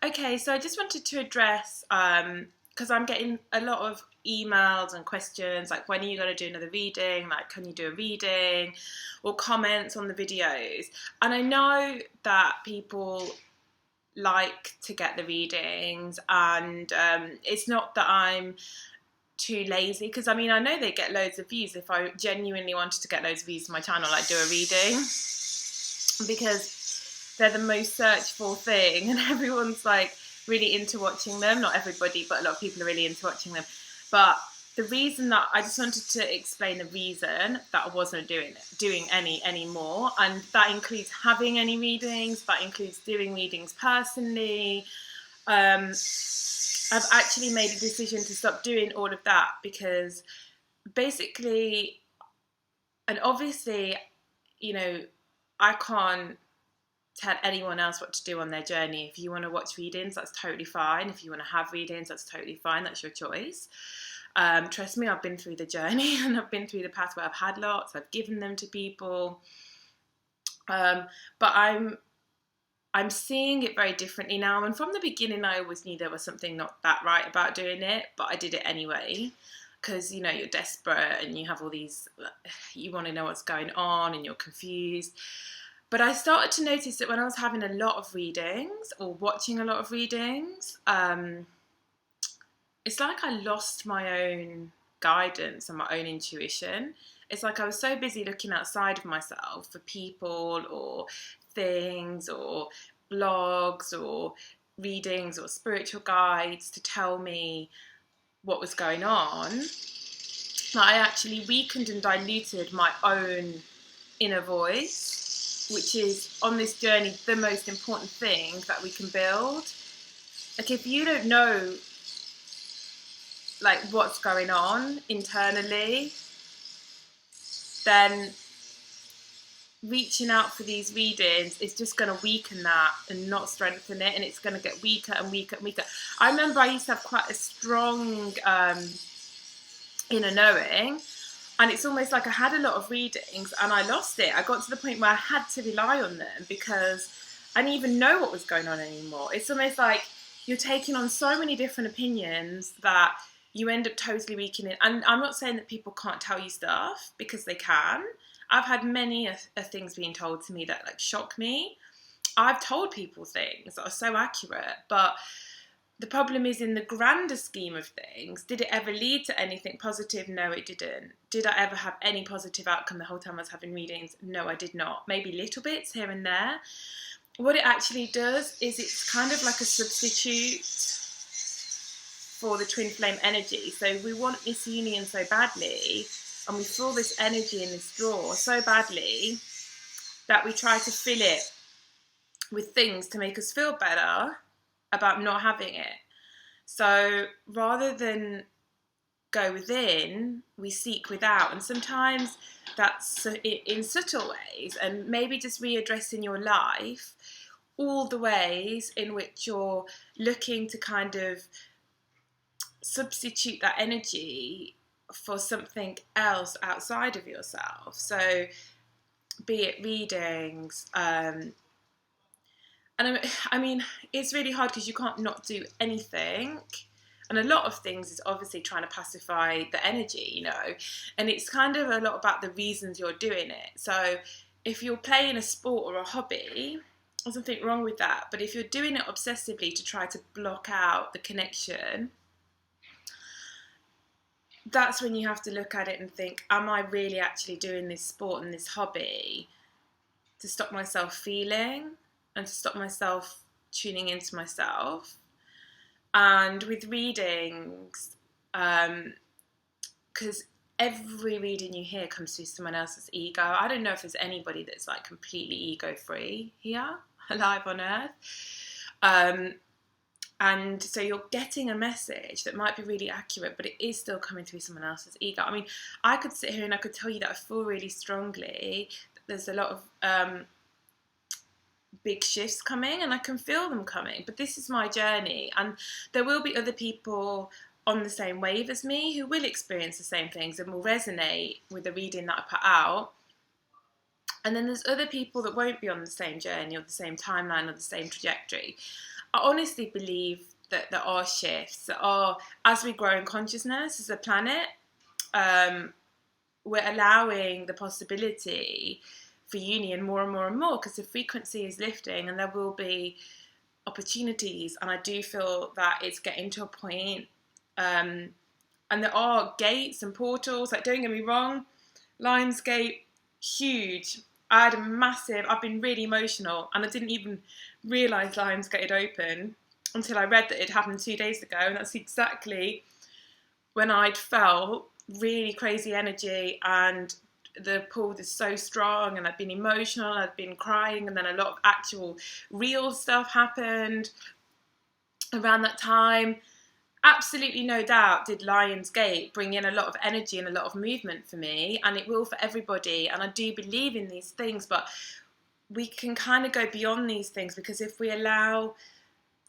Okay, so I just wanted to address, because I'm getting a lot of emails and questions like, when are you going to do another reading? Like, can you do a reading? Or comments on the videos. And I know that people like to get the readings, and it's not that I'm too lazy, because I mean, I know they get loads of views. If I genuinely wanted to get loads of views to my channel, I'd do a reading, because they're the most searched for thing, and everyone's like really into watching them. Not everybody, but a lot of people are really into watching them. But the reason that I just wanted to explain the reason that I wasn't doing any anymore, and that includes having any readings, that includes doing readings personally. I've actually made a decision to stop doing all of that, because basically, and obviously, you know, I can't tell anyone else what to do on their journey. If you want to watch readings, that's totally fine. If you want to have readings, that's totally fine. That's your choice. Trust me, I've been through the journey, and I've been through the path where I've had lots, I've given them to people. But I'm seeing it very differently now. And from the beginning, I always knew there was something not that right about doing it, but I did it anyway. Because, you know, you're desperate and you have all these, you want to know what's going on and you're confused. But I started to notice that when I was having a lot of readings or watching a lot of readings, it's like I lost my own guidance and my own intuition. It's like I was so busy looking outside of myself for people or things or blogs or readings or spiritual guides to tell me what was going on, that I actually weakened and diluted my own inner voice, which is on this journey the most important thing that we can build. Like, if you don't know like what's going on internally, then reaching out for these readings is just going to weaken that and not strengthen it, and it's going to get weaker and weaker and weaker. I remember I used to have quite a strong inner knowing, and it's almost like I had a lot of readings and I lost it. I got to the point where I had to rely on them because I didn't even know what was going on anymore. It's almost like you're taking on so many different opinions that you end up totally weakening. And I'm not saying that people can't tell you stuff, because they can. I've had many things being told to me that like shock me. I've told people things that are so accurate, but the problem is, in the grander scheme of things, did it ever lead to anything positive? No, it didn't. Did I ever have any positive outcome the whole time I was having readings? No, I did not. Maybe little bits here and there. What it actually does is it's kind of like a substitute for the twin flame energy. So we want this union so badly, and we feel this energy in this drawer so badly, that we try to fill it with things to make us feel better about not having it. So rather than go within, we seek without. And sometimes that's in subtle ways, and maybe just readdressing your life, all the ways in which you're looking to kind of substitute that energy for something else outside of yourself. So be it readings, and I mean, it's really hard because you can't not do anything. And a lot of things is obviously trying to pacify the energy, you know. And it's kind of a lot about the reasons you're doing it. So if you're playing a sport or a hobby, there's nothing wrong with that. But if you're doing it obsessively to try to block out the connection, that's when you have to look at it and think, am I really actually doing this sport and this hobby to stop myself feeling and to stop myself tuning into myself? And with readings, because every reading you hear comes through someone else's ego. I don't know if there's anybody that's like completely ego free here, alive on earth. And so you're getting a message that might be really accurate, but it is still coming through someone else's ego. I mean, I could sit here and I could tell you that I feel really strongly that there's a lot of big shifts coming, and I can feel them coming. But this is my journey, and there will be other people on the same wave as me who will experience the same things and will resonate with the reading that I put out. And then there's other people that won't be on the same journey or the same timeline or the same trajectory. I honestly believe that there are shifts that are, as we grow in consciousness as a planet, we're allowing the possibility for union more and more and more, because the frequency is lifting and there will be opportunities. And I do feel that it's getting to a point, and there are gates and portals, like, don't get me wrong, Lionsgate, huge. I've been really emotional, and I didn't even realise Lionsgate had opened until I read that it happened 2 days ago, and that's exactly when I'd felt really crazy energy, and the pull is so strong, and I'd been emotional, I'd been crying, and then a lot of actual real stuff happened around that time. Absolutely no doubt did Lionsgate bring in a lot of energy and a lot of movement for me, and it will for everybody, and I do believe in these things, but we can kind of go beyond these things, because if we allow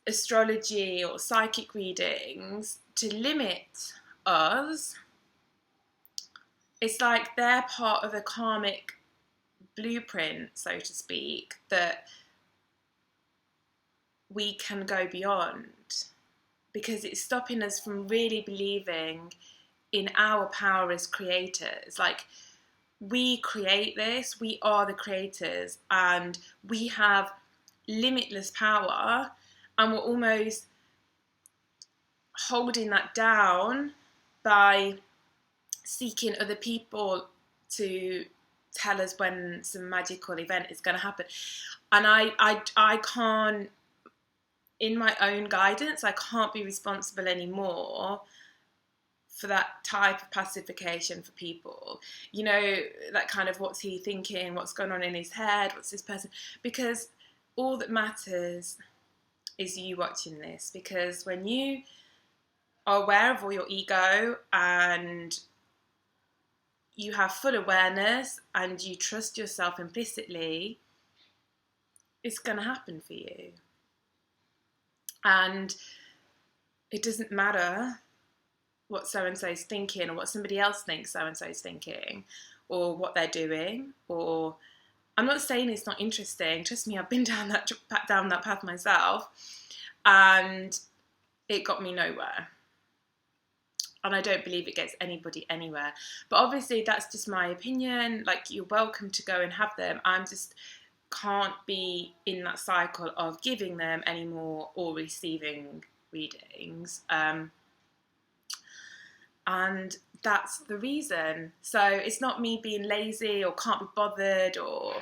astrology or psychic readings to limit us, it's like they're part of a karmic blueprint, so to speak, that we can go beyond, because it's stopping us from really believing in our power as creators. Like, we create this, we are the creators, and we have limitless power, and we're almost holding that down by seeking other people to tell us when some magical event is going to happen. And I can't, in my own guidance, I can't be responsible anymore for that type of pacification for people. You know, that kind of, what's he thinking, what's going on in his head, what's this person, because all that matters is you watching this. Because when you are aware of all your ego, and you have full awareness, and you trust yourself implicitly, it's going to happen for you. And it doesn't matter what so-and-so is thinking, or what somebody else thinks so-and-so is thinking, or what they're doing. Or, I'm not saying it's not interesting. Trust me, I've been down that path myself, and it got me nowhere. And I don't believe it gets anybody anywhere. But obviously, that's just my opinion. Like, you're welcome to go and have them. I'm just can't be in that cycle of giving them anymore or receiving readings. And that's the reason. So it's not me being lazy or can't be bothered or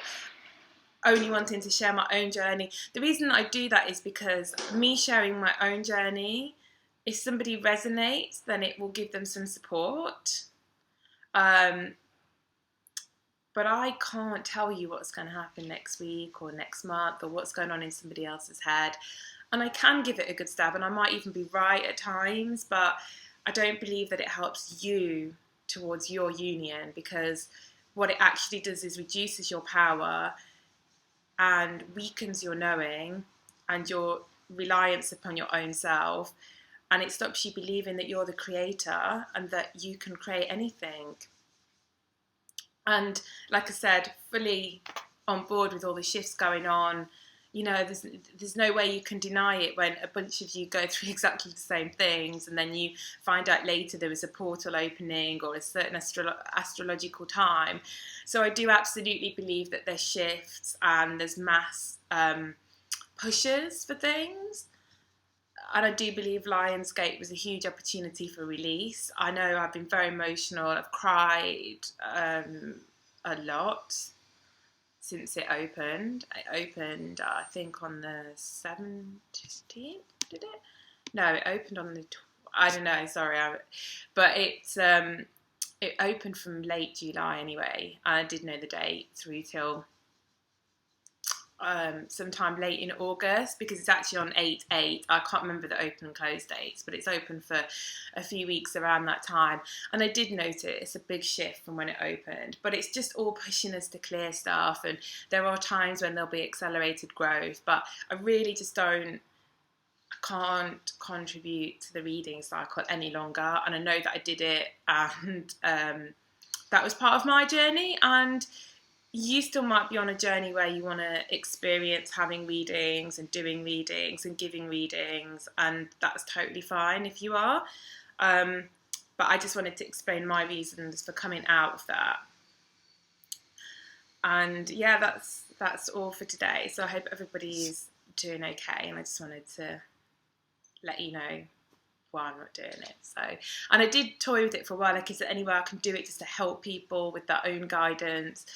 only wanting to share my own journey. The reason I do that is because me sharing my own journey, if somebody resonates, then it will give them some support. But I can't tell you what's going to happen next week or next month, or what's going on in somebody else's head. And I can give it a good stab, and I might even be right at times, but I don't believe that it helps you towards your union, because what it actually does is reduces your power and weakens your knowing and your reliance upon your own self, and it stops you believing that you're the creator and that you can create anything. And like I said, fully on board with all the shifts going on. You know, there's no way you can deny it when a bunch of you go through exactly the same things, and then you find out later there was a portal opening or a certain astrological time. So I do absolutely believe that there's shifts and there's mass pushes for things. And I do believe Lionsgate was a huge opportunity for release. I know I've been very emotional. I've cried a lot since it opened. It opened, I think, on the 17th, did it? No, it opened on the... I don't know, sorry. But it opened from late July anyway. I did know the date through till... sometime late in August, because it's actually on 8/8. I can't remember the open and close dates, but it's open for a few weeks around that time. And I did notice a big shift from when it opened, but it's just all pushing us to clear stuff. And there are times when there'll be accelerated growth, but I really just can't contribute to the reading cycle any longer. And I know that I did it, and that was part of my journey, and you still might be on a journey where you want to experience having readings and doing readings and giving readings, and that's totally fine if you are. Um, but I just wanted to explain my reasons for coming out of that. And yeah, that's all for today. So I hope everybody's doing okay, and I just wanted to let you know why I'm not doing it. So, and I did toy with it for a while, like, is there any way I can do it just to help people with their own guidance?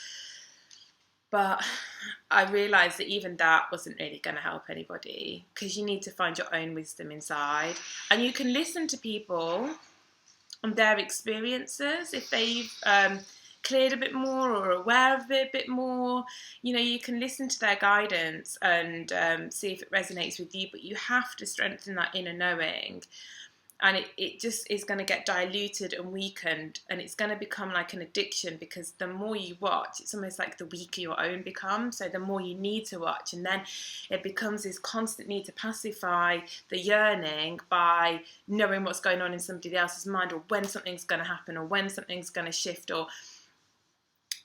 But I realised that even that wasn't really going to help anybody, because you need to find your own wisdom inside, and you can listen to people and their experiences if they've cleared a bit more or aware of it a bit more. You know, you can listen to their guidance and see if it resonates with you, but you have to strengthen that inner knowing, and it just is going to get diluted and weakened, and it's going to become like an addiction, because the more you watch, it's almost like the weaker your own becomes. So the more you need to watch, and then it becomes this constant need to pacify the yearning by knowing what's going on in somebody else's mind, or when something's going to happen, or when something's going to shift,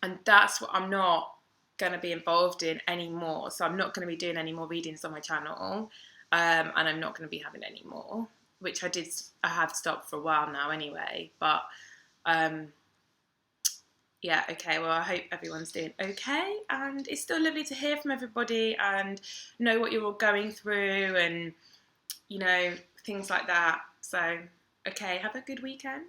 and that's what I'm not going to be involved in anymore. So I'm not going to be doing any more readings on my channel, and I'm not going to be having any more, which I have stopped for a while now anyway. But yeah, okay, well, I hope everyone's doing okay, and it's still lovely to hear from everybody and know what you're all going through, and, you know, things like that. So, okay, have a good weekend.